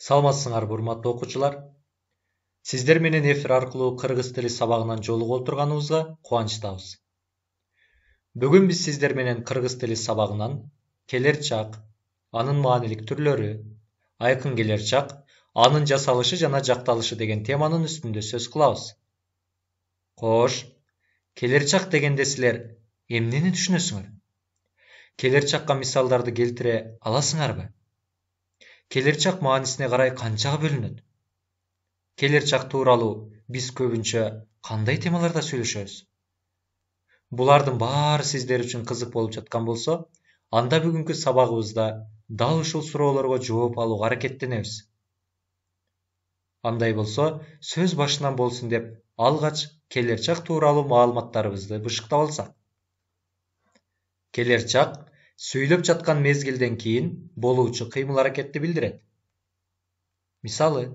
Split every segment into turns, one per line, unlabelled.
Саламатсыңарбы урматтуу окуучулар. Сиздер менен эфир аркылуу кыргыз тили сабагынан жолугуп отурганыбызга кубанычтабыз. Бүгүн биз сиздер менен кыргыз тили сабагынан келер чак, анын маанилик түрлөрү, айкын келер чак, анын жасалышы жана жакталышы деген теманын үстүндө сөз кылабыз. Кош, келер чак дегенде силер эмнени түшүнөсүңөр? Келер чакка мисалдарды келтире аласыңарбы? Келер чак маанисине карай канчага бөлүнөт? Келер чак тууралуу биз көбүнчө кандай темаларда сүйлөшөбүз? Булардын баары сиздер үчүн кызык болуп жаткан болсо, анда бүгүнкү сабагыбызда дал ушул суроолорго жооп алууга аракеттенебиз. Андай болсо, сөз башынан болсун деп алгач келер чак тууралуу маалыматтарыбызды бышыктап алсак. Келер чак сүйлөп жаткан мезгилден кийин болуучу кыймыл-аракетти билдирет. Мисалы,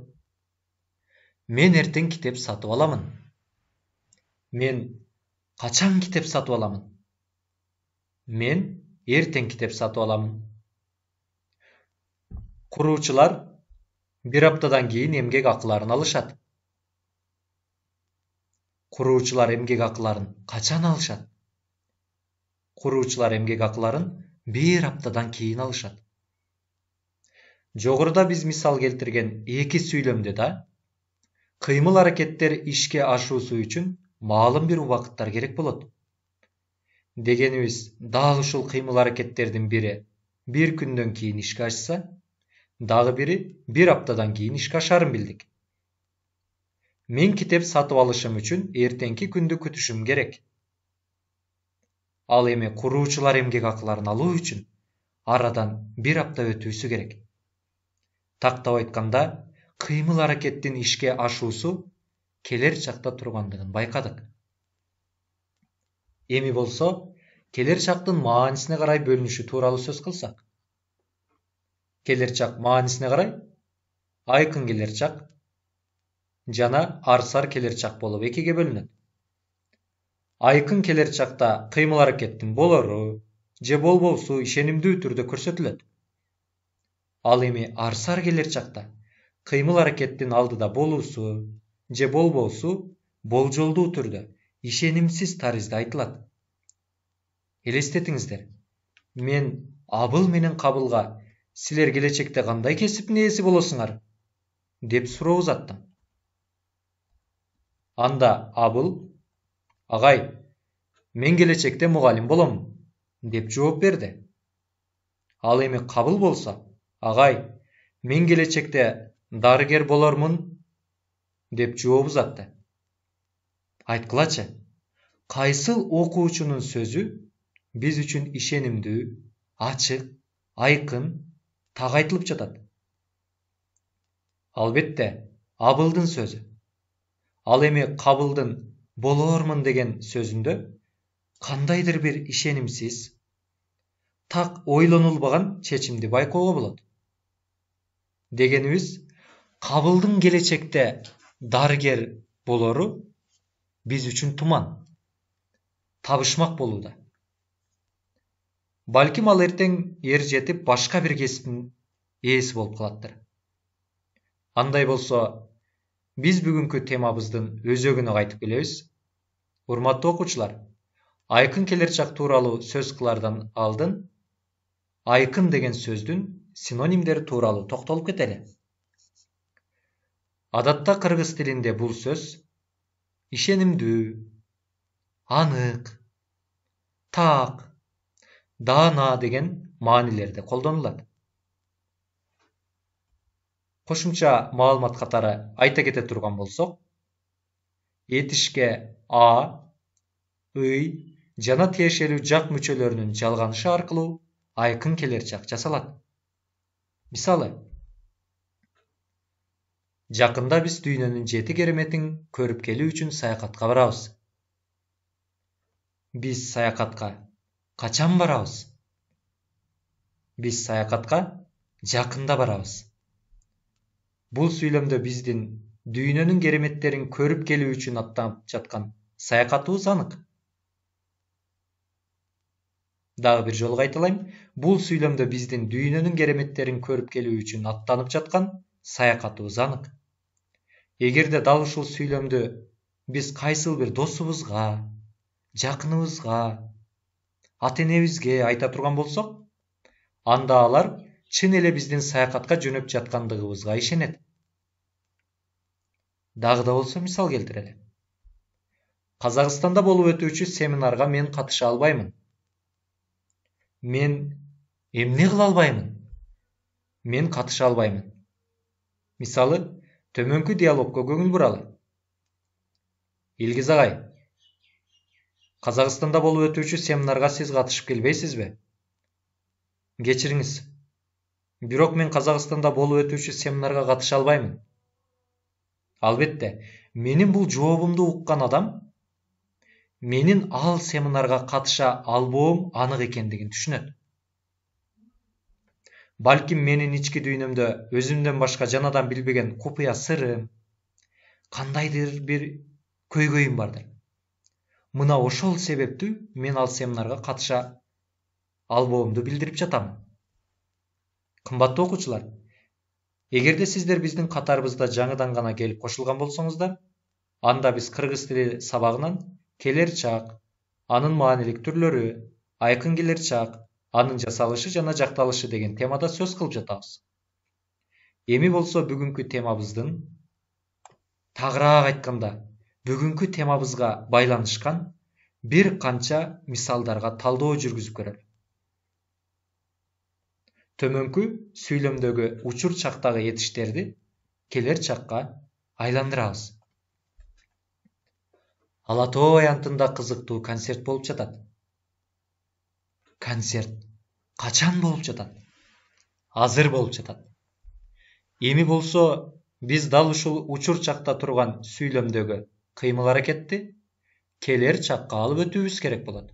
мен эртең китеп сатып аламын. Мен качан китеп сатып аламын? Мен эртең китеп сатып аламын. Куруучулар бир аптадан кийин эмгек акыларын алышат. Куруучулар эмгек акыларын качан алышат? Куруучулар эмгек акыларын бир аптадан кийин алышат. Жогоруда биз мисал келтирген эки сүйлөмдө да кыймыл-аракеттер ишке ашуусу үчүн маалым бир убакыттар керек болот. Дегенибиз, дал ушул кыймыл-аракеттердин бири бир күндөн кийин ишке ашса, дагы бири бир аптадан кийин ишке ашарын билдик. Мен китеп сатып алышым үчүн эртеңки күндү күтүшүм керек. Ал эми куруучулар эмгек акыларын алуу үчүн арадан бир апта өтүүсү керек. Тактап айтканда, кыймыл-аракеттин ишке ашуусу келер чакта тургандыгын байкадык. Эми болсо, келер чактын маанисине карай бөлүнүшү тууралуу сөз кылсак. Келер чак маанисине карай айкын келер чак жана арсар келер чак болуп экиге бөлүнөт. Айкын келер чакта кыймыл-аракеттин болору же болбоосу ишенимдүү түрдө көрсөтүлөт. Ал эми арсар келер чакта кыймыл-аракеттин алдыда болуусу же болбоосу болжолдуу түрдө ишенимсиз таризде айтылат. Элестетиңиздер, мен Абыл менен Кабылга силер келечекте кандай кесиптин ээси болосуңар деп суроо узаттым. Анда Абыл, агай, мен келечекте мугалим болом деп жооп берди. Ал эми Кабыл болсо, агай, мен келечекте дарыгер болормун деп жооп узатты. Айткылачы, кайсыл окуучунун сөзү биз үчүн ишенимдүү, ачык, айкын, так айтылып жатат? Албетте, Абылдын сөзү. Ал эми Кабылдын болормун деген сөзүндө кандайдыр бир ишенимсиз, так ойлонулбаган чечимди байкоого болот. Дегенибиз, Кабылдын келечекте дарыгер болору биз үчүн туман, табышмак болууда. Балким ал эртең эр жетип башка бир кесиптин ээси болуп калаттыр. Андай болсо, биз бүгүнкү темабыздын өзөгүнө кайтып келебиз. Урматтуу окуучулар, айкын келер чак тууралуу сөз кылардан алдын айкын деген сөздүн синонимдери тууралуу токтолуп кетели. Адатта кыргыз тилинде бул сөз ишенимдүү, анык, так, даана деген маанилерде колдонулат. Кошумча маалымат катары айта кете турган болсок, этишке а, ый жана тиешелүү жак мүчөлөрүнүн жалганышы аркылуу айкын келер чак жасалат. Мисалы, жакында биз дүйнөнүн 7 кереметин көрүп келүү үчүн саякатка барабыз. Биз саякатка качан барабыз? Биз саякатка жакында барабыз. Бул сүйлөмдө биздин дүйнөнүн кереметтерин көрүп келүү үчүн аттанып жаткан саякатыбыз анык. Дагы бир жолу кайталайм. Бул сүйлөмдө биздин дүйнөнүн кереметтерин көрүп келүү үчүн аттанып жаткан саякатыбыз анык. Эгерде дал ушул сүйлөмдү биз кайсыл бир досубузга, жакыныбызга, ата-энебизге айта турган болсок, анда алар чын эле биздин саякатка жөнөп жаткандыгыбызга ишенет. Дагы да болсо мисал келтирели. Казакстанда болуп өтүүчү семинарга мен катыша албаймын. Мен эмне кыла албаймын? Мен катыша албаймын. Мисалы, төмөнкү диалогко көңүл буралы. Илгиз агай, Казакстанда болуп өтүүчү семинарга сиз катышып келбейсизби? Кечириңиз. Бирок мен Казакстанда болуп өтүүчү семинарга катыша албаймын. Албетте, менин бул жообумду уккан адам менин ал семинарга катыша албоом анык экендигин түшүнөт. Балким менин ички дүйнөмдө өзүмдөн башка жанадан билбеген купуя сырым, кандайдыр бир көйгөйүм бардыр. Мына ошол себептүү мен ал семинарга катыша албоомду билдирип жатам. Кымбаттуу окуучулар, эгерде сиздер биздин катарыбызда жаңыдан гана келип кошулган болсоңуздар, анда биз кыргыз тили сабагынан келер чак, анын маанилик түрлөрү, айкын келер чак, анын жасалышы жана жакталышы деген темада сөз кылып жатабыз. Эми болсо бүгүнкү темабыздын, тагыраак айтканда, бүгүнкү темабызга байланышкан бир канча мисалдарга талдоо жүргүзүп көрөлү. Төмөнкү сүйлөмдөгү учур чактагы этиштерди келер чакка айландырабыз. Ала Тоо аянтында кызыктуу концерт болуп жатат. Концерт качан болуп жатат? Азыр болуп жатат. Эми болсо биз дал ушул учур чакта турган сүйлөмдөгү кыймыл аракетти келер чакка алып өтүүбүз керек болот.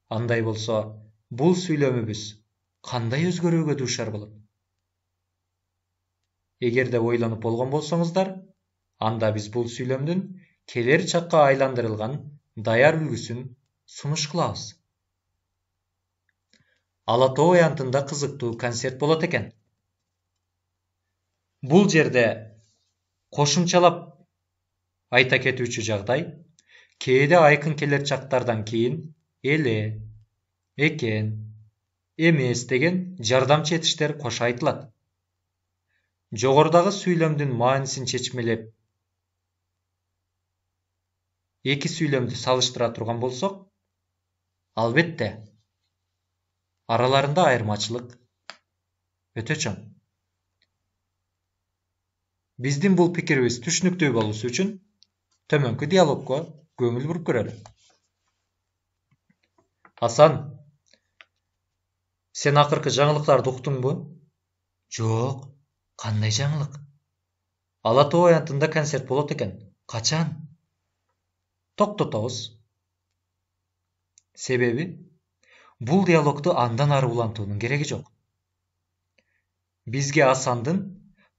Андай болсо, бул сүйлөмүбүз кандай өзгөрүүгө дуушар болот? Эгерде ойлонуп болгон болсоңуздар, анда биз бул сүйлөмдүн келер чакка айландырылган даяр үлгүсүн сунуш кылабыз. Ала Тоо аянтында кызыктуу концерт болот экен. Бул жерде кошумчалап айта кетүүчү жагдай, кээде айкын келер чактардан кийин эле, экен, эмес деген жардамчы этиштер кошо айтылат. Жогорудагы сүйлөмдүн маанисин чечмелеп, эки сүйлөмдү салыштыра турган болсок, албетте, араларында айырмачылык өтө чоң. Биздин бул пикирибиз түшүнүктүү болуусу үчүн төмөнкү диалогко көңүл буруп көрөлү. Асан, сен акыркы жаңылыктарды уктуңбу? Жок, кандай жаңылык? Ала Тоо аянтында концерт болот экен. Качан? Токтотобуз. Себеби, бул диалогду андан ары улантуунун кереги жок. Бизге Асандын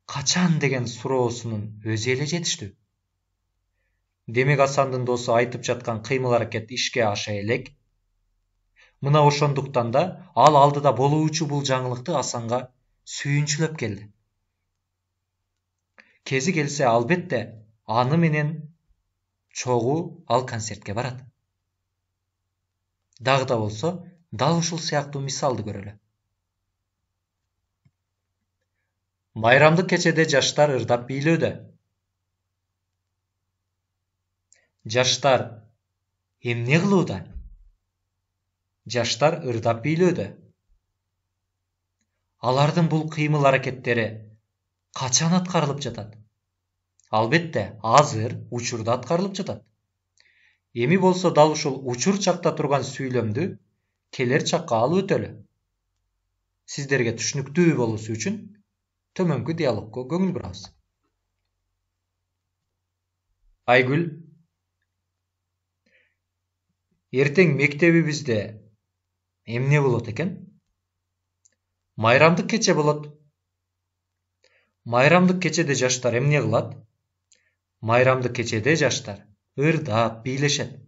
качан деген суроосунун өзү эле жетиштүү. Демек Асандын досу айтып жаткан кыймыл аракет ишке аша элек. Мына ошондуктан да ал алдыда болуучу бул жаңылыкты Асанга сүйүнчүлөп келди. Кези келсе, албетте, аны менен чогуу ал концертке барат. Дагы да болсо, дал ушул сыяктуу мисалды көрөлү. Байрамдык кечеде жаштар ырдап бийлөөдө. Жаштар эмне кылууда? Жаштар ырдап бийлөөдө. Алардын бул кыймыл аракеттери качан аткарылып жатат? Албетте, азыр учурда аткарылып жатат. Эми болсо дал ушул учур чакта турган сүйлөмдү келер чакка алып өтөлү. Сиздерге түшүнүктүү болуусу үчүн төмөнкү диалогко көңүл бурабыз. Айгүл, Эртең мектебибизде эмне болот экен? Майрамдык кече болот. Майрамдык кечеде жаштар эмне кылат? Майрамдык кечеде жаштар ырдап, бийлешет.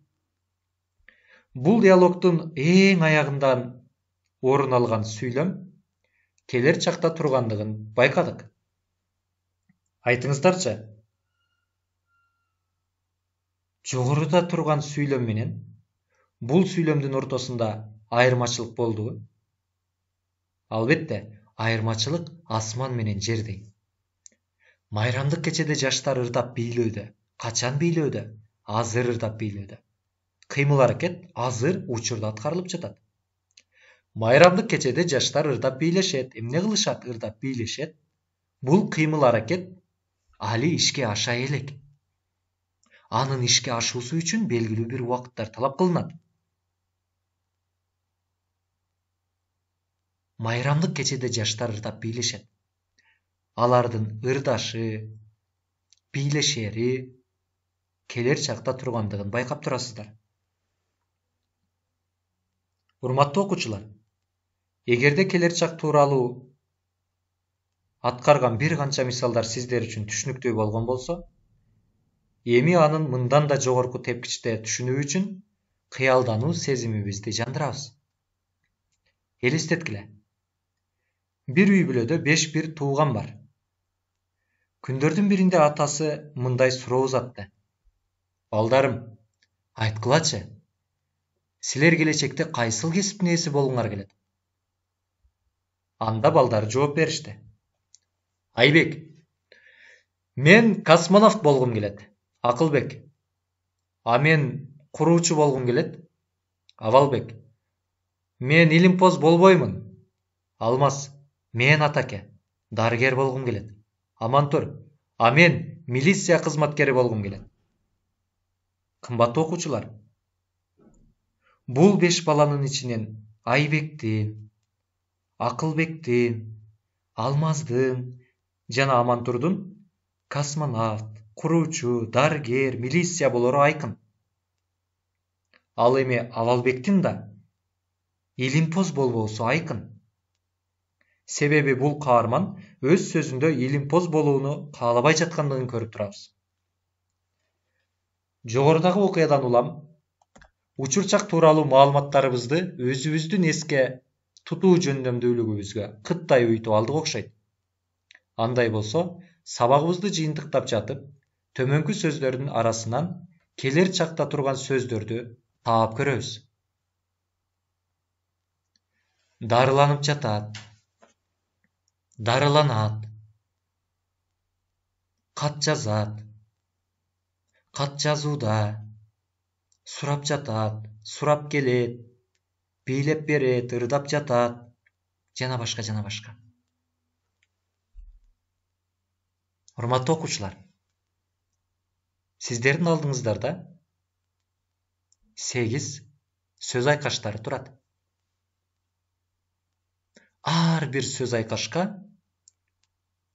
Бул диалогтун эң аягынан орун алган сүйлөм келер чакта тургандыгын байкадык. Айтыңыздарчы. Жогоруда турган сүйлөм менен бул сүйлөмдүн ортосунда айырмачылык болдубу? Албетте, айырмачылык асман менен жердей. Майрамдык кечеде жаштар ырдап бийлөөдө. Качан бийлөөдө? Азыр ырдап бийлөөдө. Кыймыл-аракет азыр учурда аткарылып жатат. Майрамдык кечеде жаштар ырдап бийлешет. Эмне кылышат? Ырдап бийлешет. Бул кыймыл-аракет али ишке аша элек. Анын ишке ашуусу үчүн белгилүү бир убакыттар талап кылынат. Майрамдык кечеде жаштар ырдап бийлешет. Алардын ырдашы, бийлешери келер чакта тургандыгын байкап турасыздар. Урматтуу окуучулар, эгерде келер чак тууралуу аткарган бир канча мисалдар сиздер үчүн түшүнүктүү болгон болсо, эми анын мындан да жогорку тепкичте түшүнүү үчүн кыялдануу сезимибизди жандырабыз. Элестеткиле. Бир үй бүлөдө 5 бир тууган бар. Күндөрдүн биринде атасы мындай суроо узатты. Балдарым, айткылачы, силер келечекте кайсыл кесиптин ээси болгуңар келет? Анда балдар жооп беришти. Айбек, мен космонавт болгум келет. Акылбек, а мен куруучу болгум келет. Авалбек, мен илимпоз болбоймун. Алмаз, мен атаке, дарыгер болгум келет. Амантур, а мен милиция кызматкери болгум келет. Кымбаттуу окуучулар, бул 5 баланын ичинен Айбектин, Акылбектин, Алмаздын жана Амантурдун космонавт, куруучу, дарыгер, милиция болору айкын. Ал эми Авалбектин да илимпоз болбоосу айкын. Себеби бул каарман өз сөзүндө илимпоз болууну каалабай жаткандыгын көрүп турабыз. Жогорудагы окуядан улам учурчак тууралуу маалыматтарыбызды өзүбүздүн эске тутуу жөндөмдүүлүгүбүзгө кыттай уйтуп алдык окшойт. Андай болсо, сабагыбызды жыйынтыктап жатып, төмөнкү сөздөрдүн арасынан келер чакта турган сөздөрдү таап көрөбүз. Дарыланып жатат, дарыланат, кат жазат, кат жазууда, сурап жатат, сурап келет, бийлеп берет, ырдап жатат, жана башка жана башка. Урматтуу окуучулар, сиздердин алдыңыздарда 8 сөз айкаштары турат. Ар бир сөз айкашка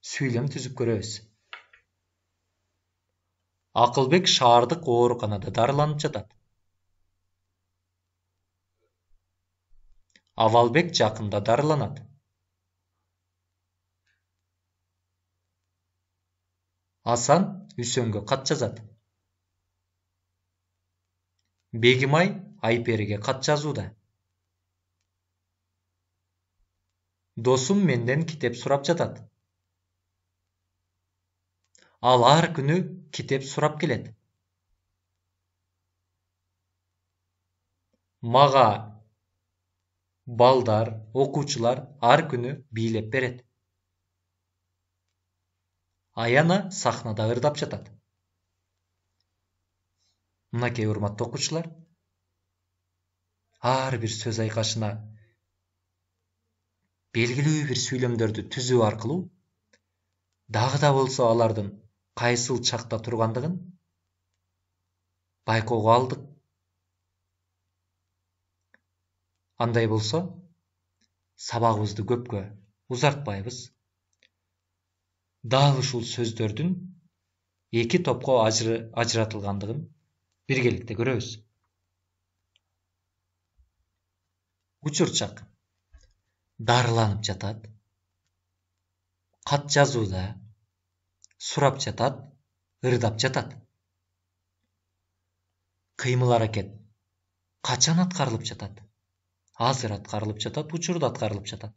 сүйлөм түзүп көрөбүз. Акылбек шаардык ооруканада дарыланып жатат. Авалбек жакында дарыланат. Асан Үсөнгө кат жазат. Бегимай Айпериге кат жазууда. Досум менден китеп сурап жатат. Ал ар күнү китеп сурап келет. Мага балдар, окуучулар ар күнү бийлеп берет. Аяна сахнада ырдап жатат. Мынакей урматтуу окуучулар, ар бир сөз айкашына белгилүү бир сүйлөмдөрдү түзүү аркылуу дагы да болсо алардын кайсыл чакта тургандыгын байкоого алдык. Андай болсо, сабагыбызды көпкө узартпайбыз. Дал ушул сөздөрдүн 2 топко ажыратылгандыгын биргеликте көрөбүз. учурчак дарыланып жатат, кат жазууда, сурап жатат, ырдап жатат. Кыймыл-аракет качан аткарылып жатат? Азыр аткарылып жатат, учурда аткарылып жатат.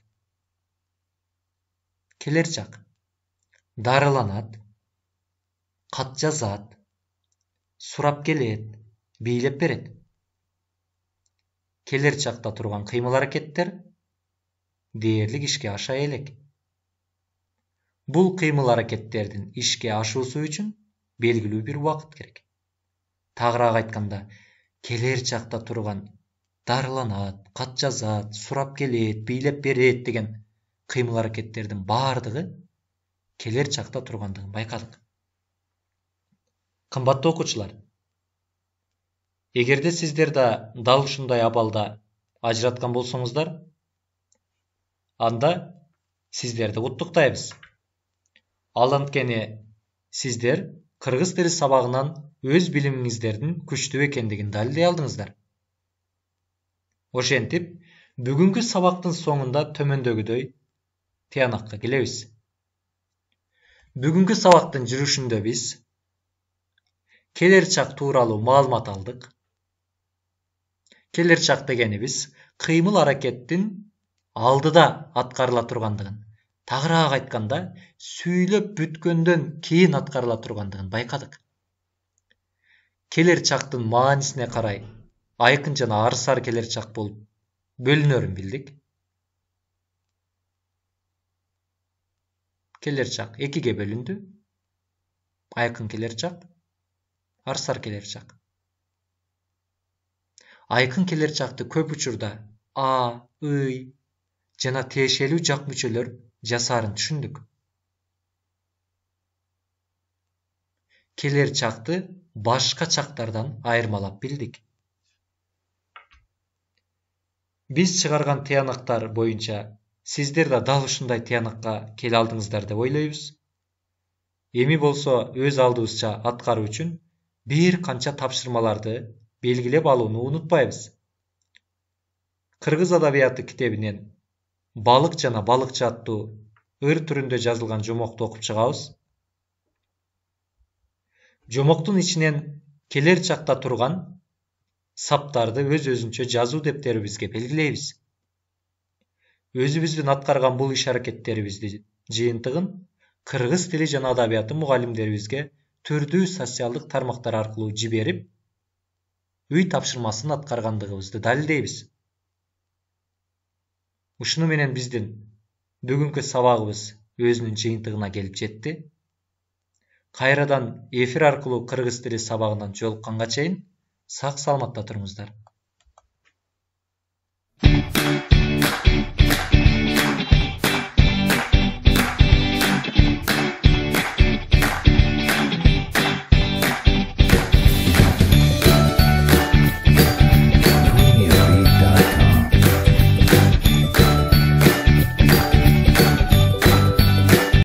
Келер чак дарыланат, кат жазат, сурап келет, бийлеп берет. Келер чакта турган кыймыл-аракеттер дээрлик ишке аша элек. Бул кыймыл-аракеттердин ишке ашуусу үчүн белгилүү бир убакыт керек. Тагыраак айтканда, келер чакта турган дарыланат, кат жазат, сурап келет, бийлеп берет деген кыймыл-аракеттердин баардыгы келер чакта тургандыгын байкадык. Кымбаттуу окуучулар, эгерде сиздер да дал ушундай абалда ажыраткан болсоңуздар, анда сиздерди куттуктайбыз. Ал анткени сиздер кыргыз тили сабагынан өз билимиңиздердин күчтүү экендигин далилдей алдыңыздар. Ошентип, бүгүнкү сабактын соңунда төмөндөгүдөй тыянакка келебиз. Бүгүнкү сабактын жүрүшүндө биз келер чак тууралуу маалымат алдык. Келер чак дегенибиз кыймыл-аракеттин алдыда аткарыла тургандыгын, тагыраак айтканда, сүйлөп бүткөндөн кийин аткарыла тургандыгын байкадык. Келер чактын маанисине карай айкын жана арсар келер чак болуп бөлүнөрүн билдик. Келер чак экиге бөлүндү. Айкын келер чак, арсар келер чак. Айкын келер чакты көп учурда А, ый жана тиешелүү жак мүчөлөр жасаарын түшүндүк. Келер чакты башка чактардан айырмалап билдик. Биз чыгарган тыянактар боюнча сиздер да дал ушундай тыянакка келе алдыңыздар деп ойлойбуз. Эми болсо өз алдыбызча аткаруу үчүн бир канча тапшырмаларды белгилеп алууну унутпайбыз. Кыргыз адабияты китебинен балык жана балыкчы аттуу ыр түрүндө жазылган жомокту окуп чыгабыз. Жомоктун ичинен келер чакта турган саптарды өз-өзүнчө жазуу дептерибизге белгилейбиз. Өзүбүздүн аткарган бул иш-аракеттерибиздин жыйынтыгын кыргыз тили жана адабияты мугалимдерибизге түрдүү социалдык тармактар аркылуу жиберип, үй тапшырмасын аткаргандыгыбызды далилдейбиз. Ушуну менен биздин бүгүнкү сабагыбыз өзүнүн жыйынтыгына келип жетти. Кайрадан эфир аркылуу кыргыз тили сабагынан жолукканга чейин сак саламатта туруңуздар.